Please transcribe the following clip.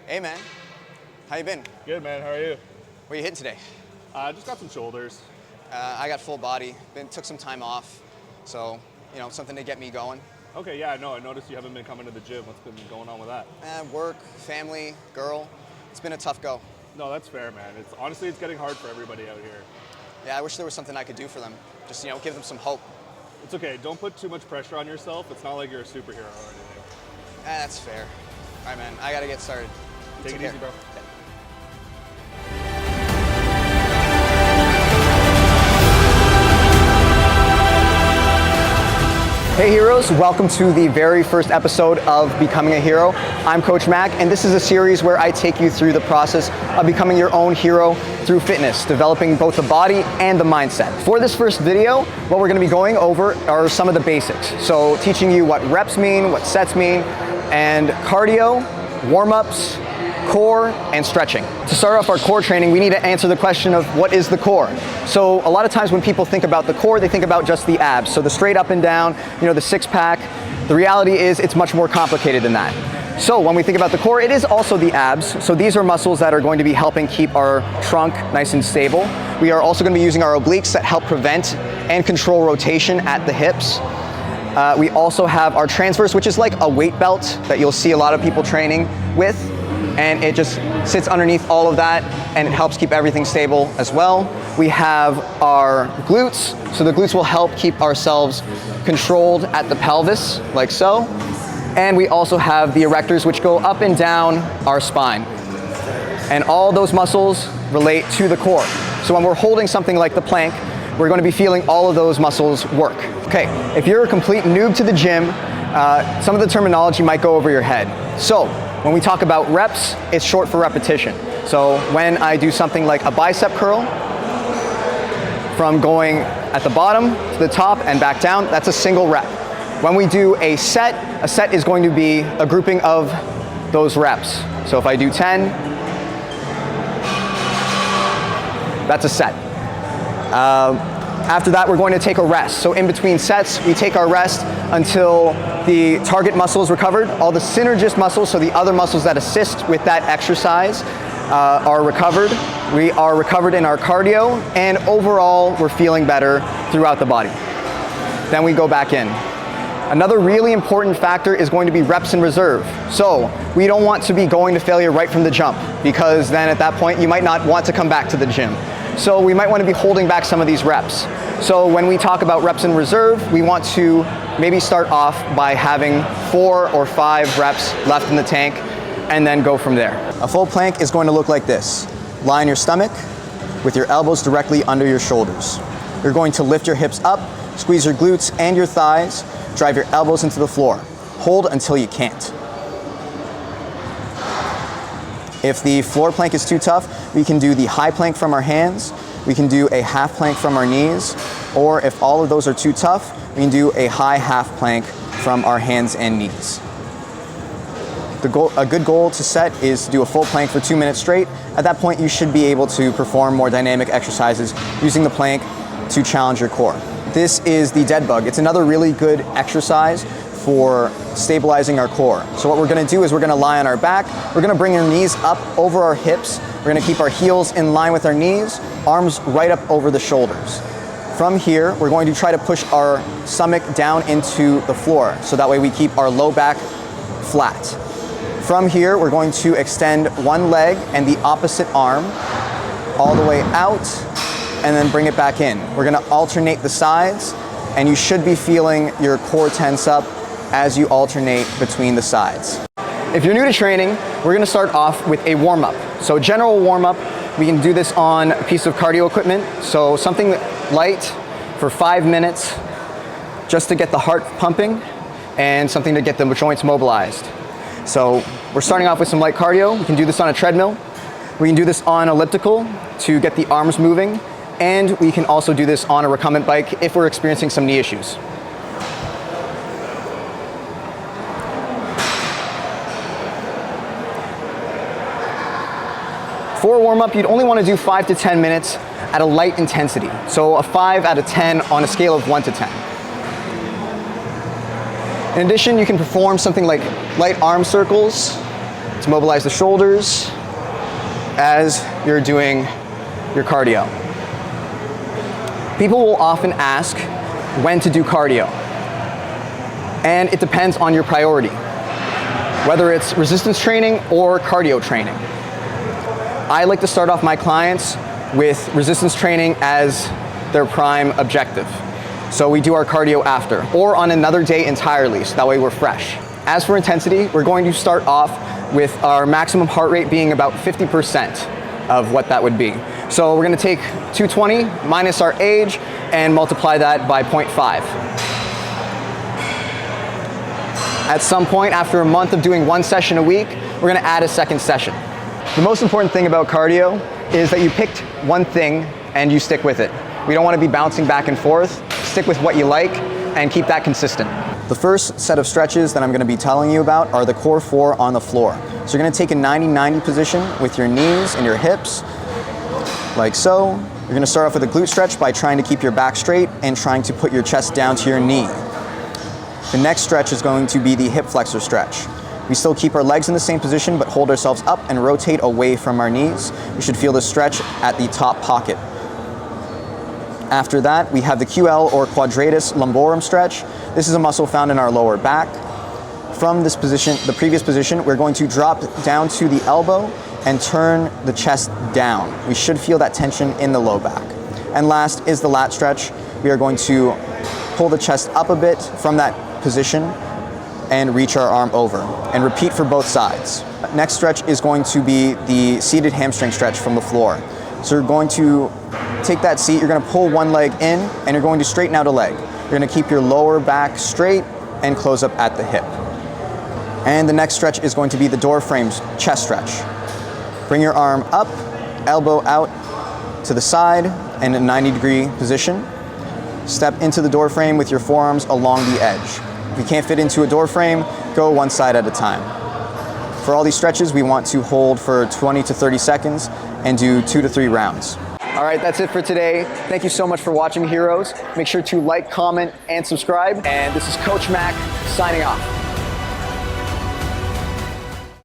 Hey man, how you been? Good man, how are you? What are you hitting today? Just got some shoulders. I got full body, took some time off, so, something to get me going. Okay, yeah, I know. I noticed you haven't been coming to the gym. What's been going on with that? Work, family, girl, it's been a tough go. No, that's fair, man. Honestly, it's getting hard for everybody out here. Yeah, I wish there was something I could do for them. Just, give them some hope. It's okay, don't put too much pressure on yourself. It's not like you're a superhero or anything. That's fair. All right, man, I gotta get started. Take it easy, bro. Hey heroes, welcome to the very first episode of Becoming a Hero. I'm Coach Mac, and this is a series where I take you through the process of becoming your own hero through fitness, developing both the body and the mindset. For this first video, what we're gonna be going over are some of the basics. So teaching you what reps mean, what sets mean, and cardio, warm-ups, core, and stretching. To start off our core training, we need to answer the question of what is the core? So a lot of times when people think about the core, they think about just the abs. So the straight up and down, the six pack. The reality is it's much more complicated than that. So when we think about the core, it is also the abs. So these are muscles that are going to be helping keep our trunk nice and stable. We are also going to be using our obliques that help prevent and control rotation at the hips. We also have our transverse, which is like a weight belt that you'll see a lot of people training with. And it just sits underneath all of that and it helps keep everything stable as well. We have our glutes. So the glutes will help keep ourselves controlled at the pelvis, like so. And we also have the erectors, which go up and down our spine. And all those muscles relate to the core. So when we're holding something like the plank, we're going to be feeling all of those muscles work. Okay, if you're a complete noob to the gym, some of the terminology might go over your head. So when we talk about reps, it's short for repetition. So when I do something like a bicep curl, from going at the bottom to the top and back down, that's a single rep. When we do a set is going to be a grouping of those reps. So if I do 10, that's a set. After that, we're going to take a rest. So in between sets, we take our rest until the target muscle is recovered. All the synergist muscles, so the other muscles that assist with that exercise, are recovered. We are recovered in our cardio, and overall, we're feeling better throughout the body. Then we go back in. Another really important factor is going to be reps in reserve. So we don't want to be going to failure right from the jump, because then at that point, you might not want to come back to the gym. So we might want to be holding back some of these reps. So when we talk about reps in reserve, we want to maybe start off by having 4 or 5 reps left in the tank and then go from there. A full plank is going to look like this. Lie on your stomach with your elbows directly under your shoulders. You're going to lift your hips up, squeeze your glutes and your thighs, drive your elbows into the floor. Hold until you can't. If the floor plank is too tough, we can do the high plank from our hands, we can do a half plank from our knees, or if all of those are too tough, we can do a high half plank from our hands and knees. A good goal to set is to do a full plank for 2 minutes straight. At that point, you should be able to perform more dynamic exercises using the plank to challenge your core. This is the dead bug. It's another really good exercise for stabilizing our core. So what we're gonna do is we're gonna lie on our back, we're gonna bring our knees up over our hips, we're gonna keep our heels in line with our knees, arms right up over the shoulders. From here, we're going to try to push our stomach down into the floor, so that way we keep our low back flat. From here, we're going to extend one leg and the opposite arm all the way out, and then bring it back in. We're gonna alternate the sides, and you should be feeling your core tense up as you alternate between the sides. If you're new to training, we're gonna start off with a warm-up. So a general warm-up, we can do this on a piece of cardio equipment. So something light for 5 minutes, just to get the heart pumping, and something to get the joints mobilized. So we're starting off with some light cardio. We can do this on a treadmill. We can do this on elliptical to get the arms moving. And we can also do this on a recumbent bike if we're experiencing some knee issues. For a warm-up, you'd only want to do 5 to 10 minutes at a light intensity. So a 5 out of 10 on a scale of 1 to 10. In addition, you can perform something like light arm circles to mobilize the shoulders as you're doing your cardio. People will often ask when to do cardio, and it depends on your priority, whether it's resistance training or cardio training. I like to start off my clients with resistance training as their prime objective. So we do our cardio after, or on another day entirely, so that way we're fresh. As for intensity, we're going to start off with our maximum heart rate being about 50% of what that would be. So we're gonna take 220 minus our age and multiply that by 0.5. At some point, after a month of doing one session a week, we're gonna add a second session. The most important thing about cardio is that you picked one thing and you stick with it. We don't wanna be bouncing back and forth. Stick with what you like and keep that consistent. The first set of stretches that I'm gonna be telling you about are the core 4 on the floor. So you're gonna take a 90-90 position with your knees and your hips, like so. You're gonna start off with a glute stretch by trying to keep your back straight and trying to put your chest down to your knee. The next stretch is going to be the hip flexor stretch. We still keep our legs in the same position, but hold ourselves up and rotate away from our knees. You should feel the stretch at the top pocket. After that, we have the QL or quadratus lumborum stretch. This is a muscle found in our lower back. From this position, the previous position, we're going to drop down to the elbow and turn the chest down. We should feel that tension in the low back. And last is the lat stretch. We are going to pull the chest up a bit from that position and reach our arm over, and repeat for both sides. Next stretch is going to be the seated hamstring stretch from the floor. So you're going to take that seat, you're gonna pull one leg in, and you're going to straighten out a leg. You're gonna keep your lower back straight and close up at the hip. And the next stretch is going to be the door frame chest stretch. Bring your arm up, elbow out to the side in a 90-degree position. Step into the door frame with your forearms along the edge. If you can't fit into a door frame, go one side at a time. For all these stretches, we want to hold for 20 to 30 seconds and do 2 to 3 rounds. All right, that's it for today. Thank you so much for watching, heroes. Make sure to like, comment, and subscribe. And this is Coach Mac signing off.